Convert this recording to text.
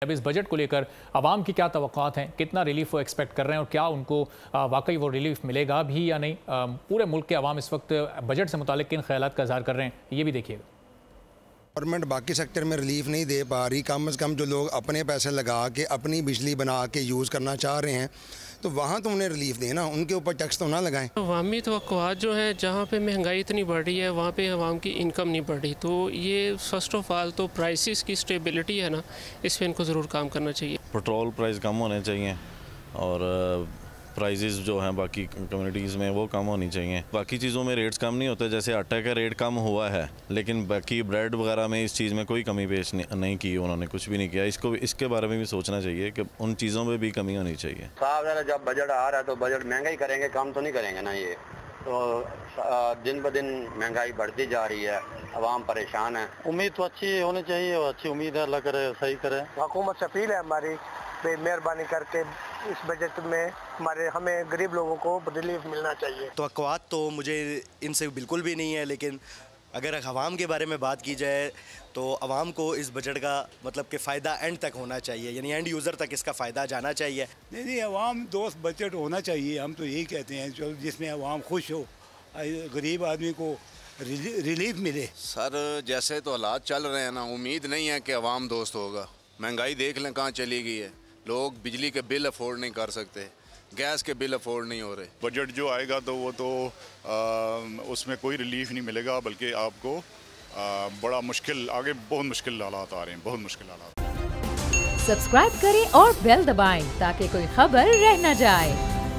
अब इस बजट को लेकर आवाम की क्या तवक्कुआत हैं, कितना रिलीफ वो एक्सपेक्ट कर रहे हैं और क्या उनको वाकई वो रिलीफ मिलेगा भी या नहीं। पूरे मुल्क के आवाम इस वक्त बजट से मुतालिक किन ख्यालात का इज़हार कर रहे हैं, ये भी देखिएगा। गवर्नमेंट बाकी सेक्टर में रिलीफ नहीं दे पा रही, कम से कम जो लोग अपने पैसे लगा के अपनी बिजली बना के यूज़ करना चाह रहे हैं तो वहाँ तो उन्हें रिलीफ देना, उनके ऊपर टैक्स तो ना लगाएं। अवामी तवक्कुआत जो है, जहाँ पे महंगाई इतनी बढ़ रही है वहाँ पे अवाम की इनकम नहीं बढ़ रही, तो ये फर्स्ट ऑफ ऑल तो प्राइसेस की स्टेबिलिटी है ना, इस पर इनको ज़रूर काम करना चाहिए। पेट्रोल प्राइस कम होने चाहिए और प्राइजेस जो हैं बाकी कम्युनिटीज़ में वो कम होनी चाहिए। बाकी चीज़ों में रेट्स कम नहीं होते, जैसे आटा का रेट कम हुआ है लेकिन बाकी ब्रेड वगैरह में इस चीज़ में कोई कमी पेश नहीं की, उन्होंने कुछ भी नहीं किया। इसके बारे में भी सोचना चाहिए कि उन चीज़ों में भी कमी होनी चाहिए। साहब जब बजट आ रहा है तो बजट महंगाई करेंगे, कम तो नहीं करेंगे ना। ये तो दिन ब दिन महंगाई बढ़ती जा रही है, आवाम परेशान है। उम्मीद तो अच्छी होनी चाहिए और अच्छी उम्मीद है, अल्लाह करे सही करे। हुकूमत से अपील है हमारी, मेहरबानी करके इस बजट में हमें गरीब लोगों को रिलीफ मिलना चाहिए। तवक्कुआत तो मुझे इनसे बिल्कुल भी नहीं है, लेकिन अगर अवाम के बारे में बात की जाए तो अवाम को इस बजट का मतलब कि फ़ायदा एंड तक होना चाहिए, यानी एंड यूज़र तक इसका फ़ायदा जाना चाहिए। नहीं, अवाम दोस्त बजट होना चाहिए, हम तो यही कहते हैं जो जिसमें अवाम खुश हो, गरीब आदमी को रिलीफ मिले। सर जैसे तो हालात चल रहे हैं ना, उम्मीद नहीं है कि अवाम दोस्त होगा। महंगाई देख लें कहाँ चली गई है, लोग बिजली के बिल अफोर्ड नहीं कर सकते, गैस के बिल अफोर्ड नहीं हो रहे। बजट जो आएगा तो वो तो उसमें कोई रिलीफ नहीं मिलेगा, बल्कि आपको बड़ा मुश्किल, आगे बहुत मुश्किल हालात आ रहे हैं, बहुत मुश्किल हालात। सब्सक्राइब करें और बेल दबाएं ताकि कोई खबर रह न जाए।